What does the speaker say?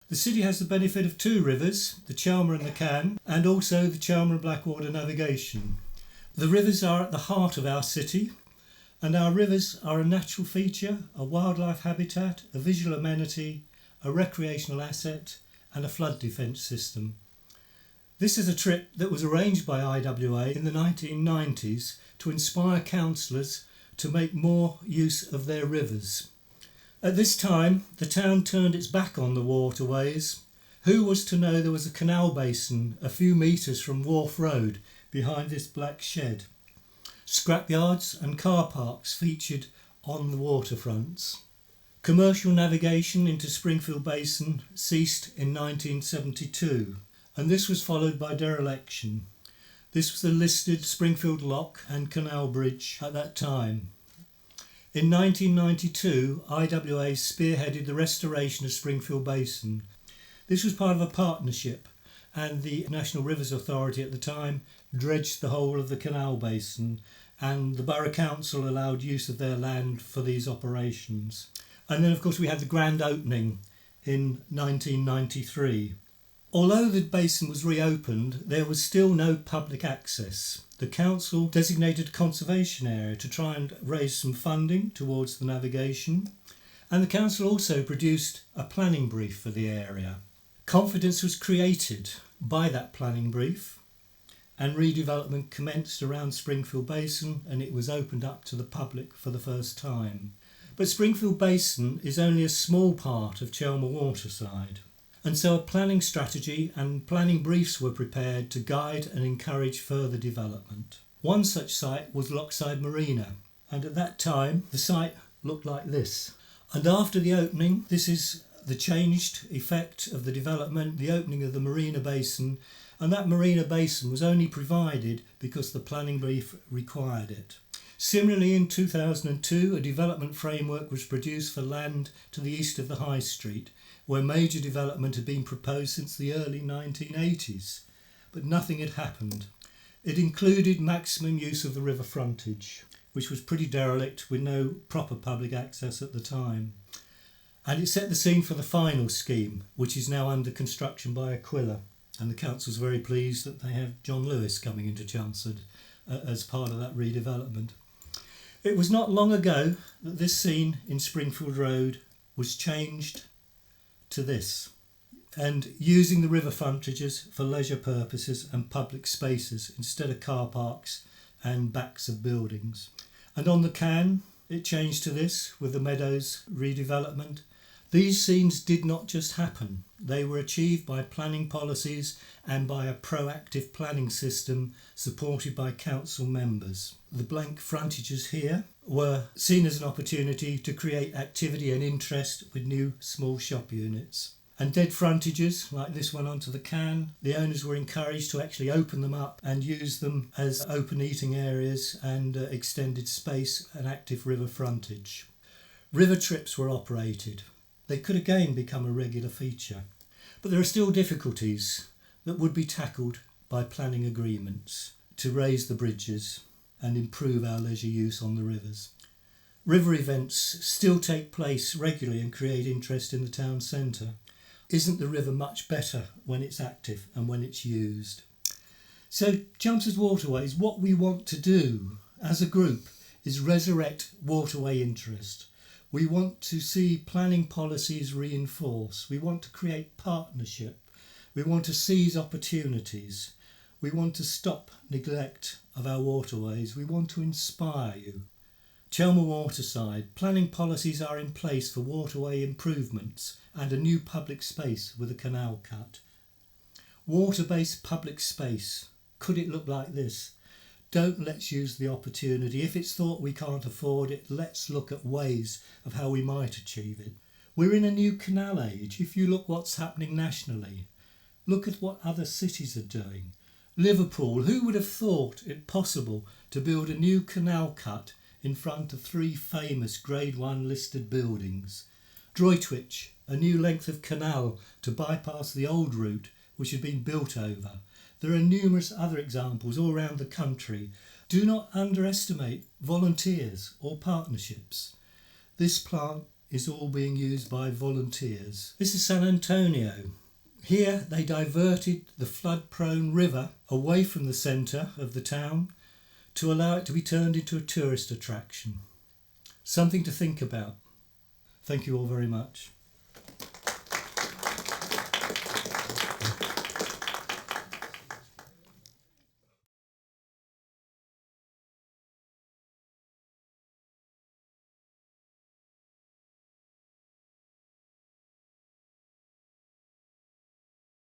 The city has the benefit of two rivers, the Chelmer and the Can, and also the Chelmer and Blackwater navigation. The rivers are at the heart of our city, and our rivers are a natural feature, a wildlife habitat, a visual amenity, a recreational asset, and a flood defence system. This is a trip that was arranged by IWA in the 1990s to inspire councillors to make more use of their rivers. At this time, the town turned its back on the waterways. Who was to know there was a canal basin a few metres from Wharf Road behind this black shed? Scrapyards and car parks featured on the waterfronts. Commercial navigation into Springfield Basin ceased in 1972, and this was followed by dereliction. This was the listed Springfield Lock and Canal Bridge at that time. In 1992, IWA spearheaded the restoration of Springfield Basin. This was part of a partnership, and the National Rivers Authority at the time dredged the whole of the canal basin, and the Borough Council allowed use of their land for these operations. And then, of course, we had the grand opening in 1993. Although the basin was reopened, there was still no public access. The council designated a conservation area to try and raise some funding towards the navigation, and the council also produced a planning brief for the area. Confidence was created by that planning brief, and redevelopment commenced around Springfield Basin, and it was opened up to the public for the first time. But Springfield Basin is only a small part of Chelmer Waterside, and so a planning strategy and planning briefs were prepared to guide and encourage further development. One such site was Lochside Marina, and at that time the site looked like this. And after the opening, this is the changed effect of the development, the opening of the Marina Basin, and that Marina Basin was only provided because the planning brief required it. Similarly, in 2002, a development framework was produced for land to the east of the High Street, where major development had been proposed since the early 1980s, but nothing had happened. It included maximum use of the river frontage, which was pretty derelict with no proper public access at the time. And it set the scene for the final scheme, which is now under construction by Aquila. And the council's very pleased that they have John Lewis coming into Chelmsford as part of that redevelopment. It was not long ago that this scene in Springfield Road was changed to this, and using the river frontages for leisure purposes and public spaces instead of car parks and backs of buildings. And on the Can, it changed to this with the Meadows redevelopment. These scenes did not just happen. They were achieved by planning policies and by a proactive planning system supported by council members. The blank frontages here were seen as an opportunity to create activity and interest with new small shop units. And dead frontages, like this one onto the Can, the owners were encouraged to actually open them up and use them as open eating areas and extended space and active river frontage. River trips were operated. They could again become a regular feature. But there are still difficulties that would be tackled by planning agreements to raise the bridges and improve our leisure use on the rivers. River events still take place regularly and create interest in the town centre. Isn't the river much better when it's active and when it's used? So Chelmsford Waterways, what we want to do as a group is resurrect waterway interest. We want to see planning policies reinforced. We want to create partnership. We want to seize opportunities. We want to stop neglect of our waterways. We want to inspire you. Chelmer Waterside, planning policies are in place for waterway improvements and a new public space with a canal cut. Water-based public space. Could it look like this? Let's use the opportunity. If it's thought we can't afford it, let's look at ways of how we might achieve it. We're in a new canal age. If you look what's happening nationally, look at what other cities are doing. Liverpool, who would have thought it possible to build a new canal cut in front of 3 famous Grade 1 listed buildings? Droitwich, a new length of canal to bypass the old route which had been built over. There are numerous other examples all around the country. Do not underestimate volunteers or partnerships. This plant is all being used by volunteers. This is San Antonio. Here they diverted the flood-prone river away from the centre of the town to allow it to be turned into a tourist attraction. Something to think about. Thank you all very much.